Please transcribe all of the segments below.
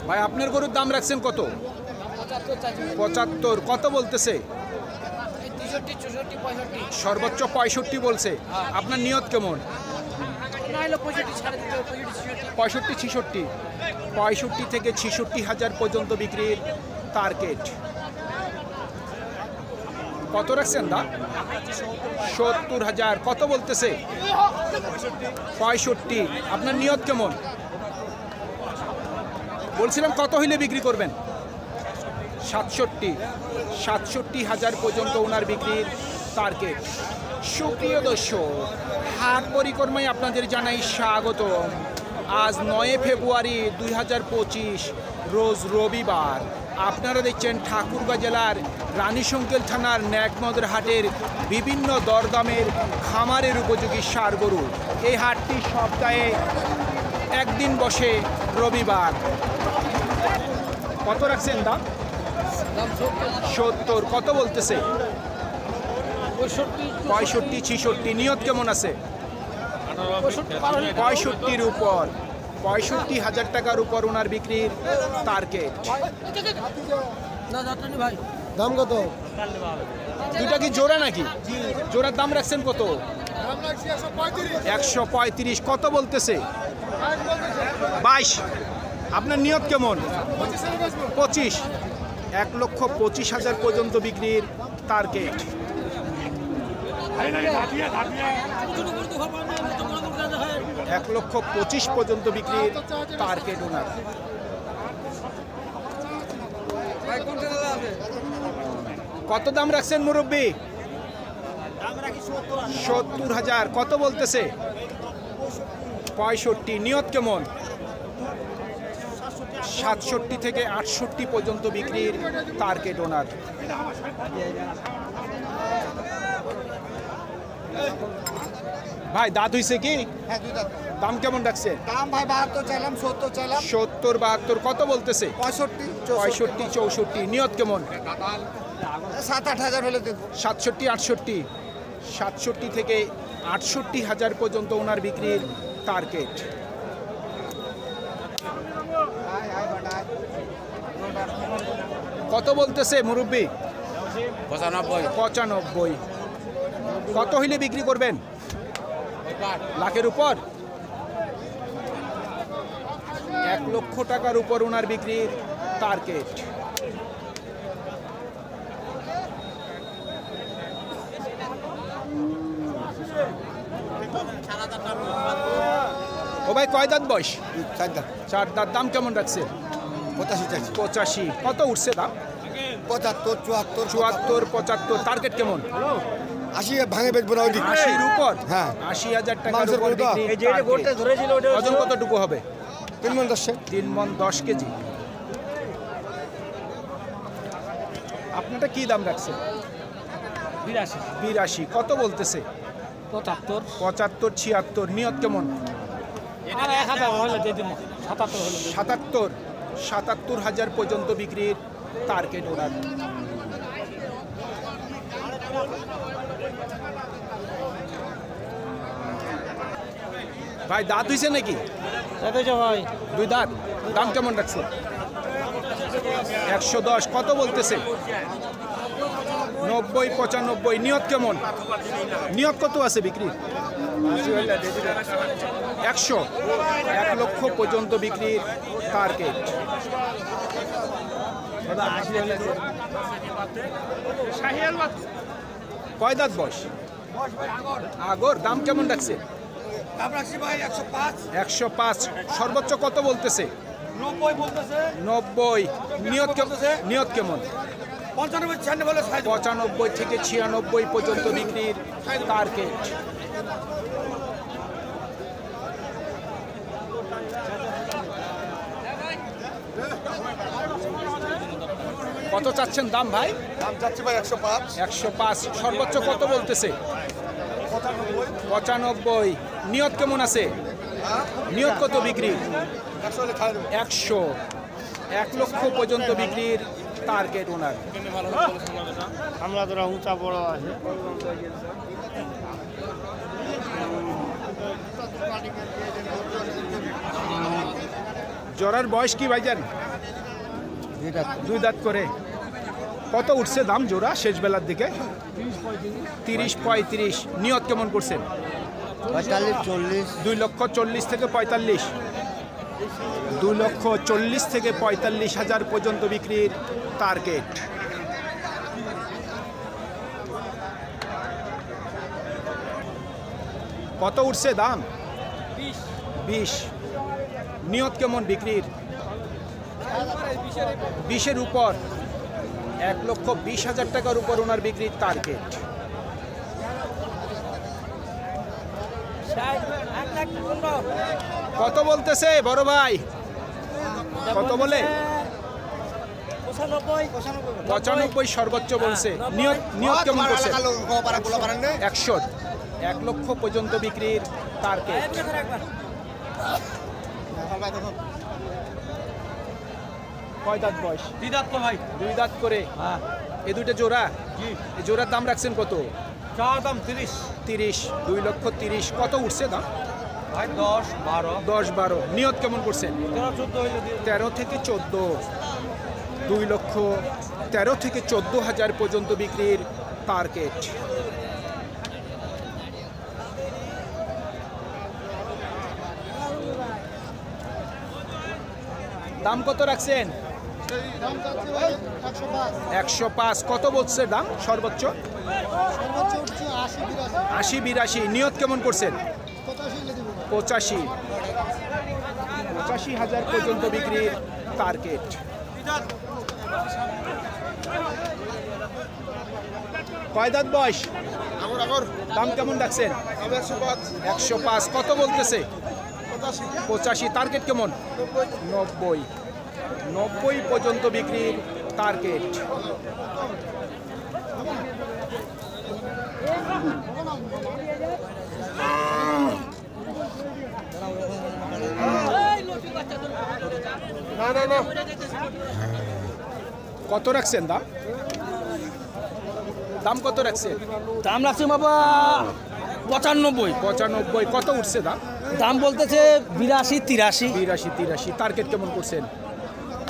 ভাই আপনার গরুর দাম রাখছেন কত? 75। কত বলতেছে? সর্বোচ্চ 65 বলছে। আপনার নিয়ত কেমন? 65 66। 65 থেকে 66 হাজার পর্যন্ত বিক্রির টার্গেট। কত রাখছেন দা? 70,000। কত বলতেছে? 65। আপনার নিয়ত কেমন? বলছিলাম কত হইলে বিক্রি করবেন? 67। 67,000 পর্যন্ত ওনার বিক্রির টার্গেট। সুপ্রিয় দর্শক, হাট পরিক্রমায় আপনাদের জানাই স্বাগত। আজ 9 ফেব্রুয়ারি 2025 রোজ রবিবার। আপনারা দেখছেন ঠাকুরগাঁ জেলার রানীশঙ্কেল থানার ন্যাকমদের হাটের বিভিন্ন দরদামের খামারের উপযোগী ষাঁড় গরু। এই হাটটি সপ্তাহে একদিন বসে রবিবার। কত রাখছেন দাম? 70। কত বলতেছে? 65 66। নিয়ত কেমন আছে? 65-র উপর। 65,000 টাকার উপর ওনার বিক্রির টার্গেট। দাম কত? দুটা কি জোড়া নাকি? জোড়ার দাম রাখছেন কত? 135। কত বলতেছে? 22। আপনার নিয়ত কেমন? 25। 1,25,000 পর্যন্ত বিক্রির টার্গেট। এক লক্ষ 25 পর্যন্ত বিক্রির টার্গেট ওনার। কত দাম রাখছেন মুরব্বী? 70,000। কত বলতেছে? 65। নিয়ত কেমন? 67 থেকে 68 পর্যন্ত বিক্রির টার্গেট ওনার। ভাই দাঁত হইছে কি? হ্যাঁ, দুই দাঁত। দাম কেমন রাখছে? দাম ভাই 72 চাইলাম, 70 চাইলাম। 70 72। কত বলতেছে? 65 65 64। নিয়ত কেমন? 7-8 হাজার হলে দেবো। 67 68। 67 থেকে 68,000 পর্যন্ত ওনার বিক্রির টার্গেট। কত বলতেছে মুরব্বী? 95। কত হইলে বিক্রি করবেন? লাখের উপর। 1 লক্ষ টাকার উপর ওনার বিক্রির টার্গেট। ও ভাই কয় দাঁত বয়স? 4 দাঁত। 4 দাঁত। দাম কেমন রাখছে? 85 চাইছি। 85। কত উঠছে দাম? 75 74 74 75। টার্গেট কেমন? 80 ভাঙে বেচবো না ওইদিকে। 80-র উপর। হ্যাঁ। 80,000 টাকার মাংসের উপর গরু তো? বিক্রির টার্গেট। ওজন কতটুকু হবে? 3 মণ 10। 3 মণ 10 কেজি। আপনারটা কি দাম রাখছে? 82। কত বলতেছে? 75 75 76। নিয়ত কেমন? 77 77,000 পর্যন্ত বিক্রির টার্গেট ওনার। ভাই দাঁত হইছে নাকি? ভাই 2 দাঁত। দাম কেমন রাখছে? 110। কত বলতেছে? 90 95। নিয়ত কেমন? নিয়ত কত আছে বিক্রি? 100। 1 লক্ষ পর্যন্ত বিক্রির টার্গেট। কয় দাঁত বয়স? আগর। দাম কেমন রাখছে? 105। সর্বোচ্চ কত বলতেছে? 90। নিয়ত কেমন? 95 থেকে 96 পর্যন্ত বিক্রির টার্গেট। কত চাচ্ছেন দাম ভাই? দাম চাচ্ছি ভাই 105। 105। সর্বোচ্চ কত বলতেছে? 95। নিয়ত কেমন আছে? নিয়ত কত বিক্রি? 100। 1 লক্ষ পর্যন্ত বিক্রির টার্গেট ওনার। আমরা তোরা উঁচা বড় আছে জোড়ার বয়স কি ভাইজান? দুই দাঁত করে। কত উঠছে দাম জোড়া শেষ বেলার দিকে? 30-35। নিয়ত কেমন করছেন? 45-40। 2,40,000 থেকে 45। 2,40,000 থেকে 45,000 পর্যন্ত বিক্রির টার্গেট। কত উঠছে দাম? 20। নিয়ত কেমন বিক্রির? 20-এর উপর। 1,20,000 টাকার উপর ওনার বিক্রির টার্গেট। কত বলতেছে বড় ভাই? কত বলে? 95 সর্বোচ্চ বলছে। নিয়ত কেমন করছে? 100। 1 লক্ষ পর্যন্ত বিক্রির টার্গেট। কয় দাঁত বয়স? 2 দাঁত তো ভাই। 2 দাঁত করে। এই দুইটা জোড়া? জি। এই জোড়ার দাম রাখছেন কত? চার দাম 30। 30। 2,30,000। কত উঠছে দাম? ভাই 10-12। 10-12। নিয়ত কেমন করছেন? 13-14 হইলে দিয়ে 13 থেকে 14। 2,13,000 থেকে 14,000 পর্যন্ত বিক্রির টার্গেট। দাম কত রাখছেন? 105। কত বলছে দাম সর্বোচ্চ? 80-82। নিয়ত কেমন করছেন? 85,000 পর্যন্ত বিক্রির টার্গেট। কয় দাঁত বয়স? দাম কেমন রাখছেন? 105। কত বলতেছে? 85। টার্গেট কেমন? 90। 90 পর্যন্ত বিক্রির টার্গেট। কত রাখছেন দাম? দাম কত রাখছেন? দাম রাখছে বাবা 95। 95। কত উঠছে দাম? দাম বলতেছে 82-83। 82-83। টার্গেট কেমন করছেন?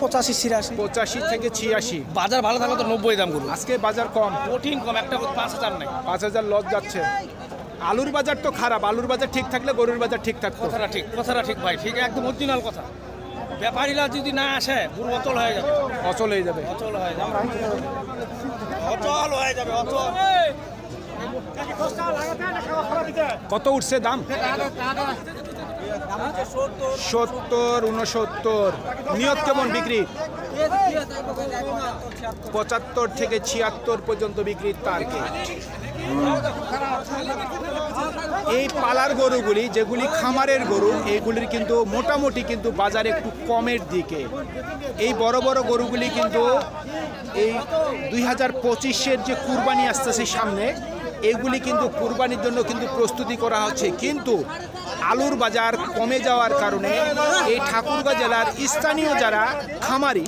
85-86। 85 থেকে 86। বাজার ভালো থাকলে তো 90 দাম করুন। আজকে বাজার কম। কঠিন কম, একটা 5,000 নাই। 5,000 লস যাচ্ছে। আলুর বাজার তো খারাপ। আলুর বাজার ঠিক থাকলে গরুর বাজার ঠিক থাকতো। কথাটা ঠিক ভাই, ঠিক একদম অরিজিনাল কথা। ব্যাপারীরা যদি না আসে পুরো অচল হয়ে যাবে। অচল হয়ে যাবে। অচল হয়ে যাবে। কত উঠছে দাম? 70-69। নিয়ত কেমন বিক্রি? 75 থেকে 76 পর্যন্ত বিক্রির টার্গেট। এই পালার গরুগুলি যেগুলি খামারের গরু, এইগুলির কিন্তু মোটামুটি কিন্তু বাজার একটু কমের দিকে। এই বড় বড় গরুগুলি কিন্তু এই 2025-এর যে কুরবানি আসতেছে সামনে, এগুলি কিন্তু কুরবানির জন্য কিন্তু প্রস্তুতি করা হচ্ছে। কিন্তু আলুর বাজার কমে যাওয়ার কারণে এই ঠাকুরগাঁ জেলার স্থানীয় যারা খামারি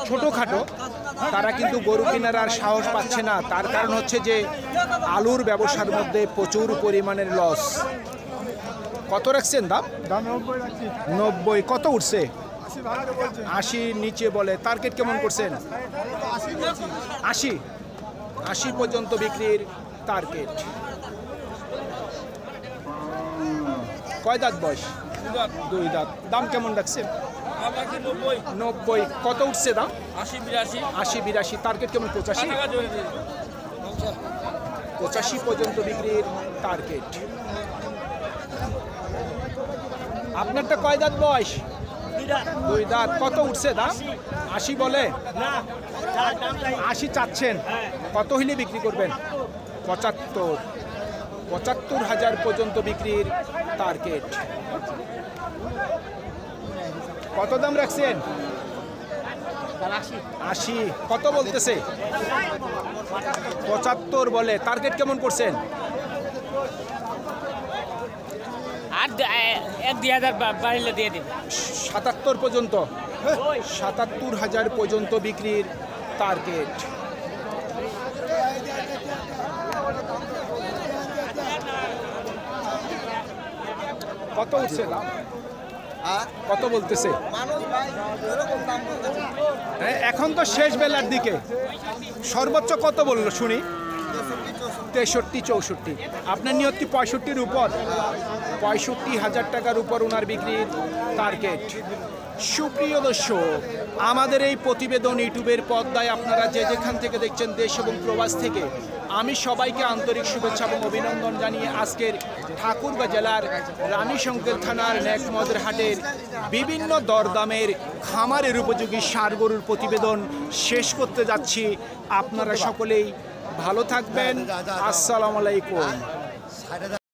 ছোটোখাটো, তারা কিন্তু গরু কেনার আর সাহস পাচ্ছে না। তার কারণ হচ্ছে যে আলুর ব্যবসার মধ্যে প্রচুর পরিমাণের লস। কত রাখছেন দাম? 90। কত উঠছে? 80 নিচে বলে। টার্গেট কেমন করছেন? 80 পর্যন্ত বিক্রির টার্গেট। কয় দাঁত বয়স? 2 দাঁত। দাম কেমন রাখছেন? 90। কত উঠছে দাম? 80-82। টার্গেট কেমন? 85 পর্যন্ত বিক্রির টার্গেট। আপনারটা কয় দাঁত বয়স? 2 দাঁত। কত উঠছে দাম? 80 বলে। 80 চাচ্ছেন। কত হইলে বিক্রি করবেন? 75,000 পর্যন্ত বিক্রির টার্গেট। কত দাম রাখছেন? 80। কত বলতেছে? 75 বলে। টার্গেট কেমন করছেন? আর 1-2,000 বাড়িলে দিয়ে দিন। 77 পর্যন্ত। 77,000 পর্যন্ত বিক্রির টার্গেট। কত উঠছে দাম? কত বলতেছে? হ্যাঁ, এখন তো শেষ বেলার দিকে। সর্বোচ্চ কত বললো শুনি? 63-64। আপনার নিয়ত কি 65-র উপর? 65,000 টাকার উপর ওনার বিক্রির টার্গেট। সুপ্রিয় দর্শক, আমাদের এই প্রতিবেদন ইউটিউবের পর্দায় আপনারা যে যেখান থেকে দেখছেন, দেশ এবং প্রবাস থেকে, আমি সবাইকে আন্তরিক শুভেচ্ছা এবং অভিনন্দন জানিয়ে আজকের ঠাকুরগাঁ জেলার রানীশঙ্কর থানার নেকমদের হাটের বিভিন্ন দরদামের খামারের উপযোগী ষাঁড় গরুর প্রতিবেদন শেষ করতে যাচ্ছি। আপনারা সকলেই ভালো থাকবেন। আসসালামু আলাইকুম।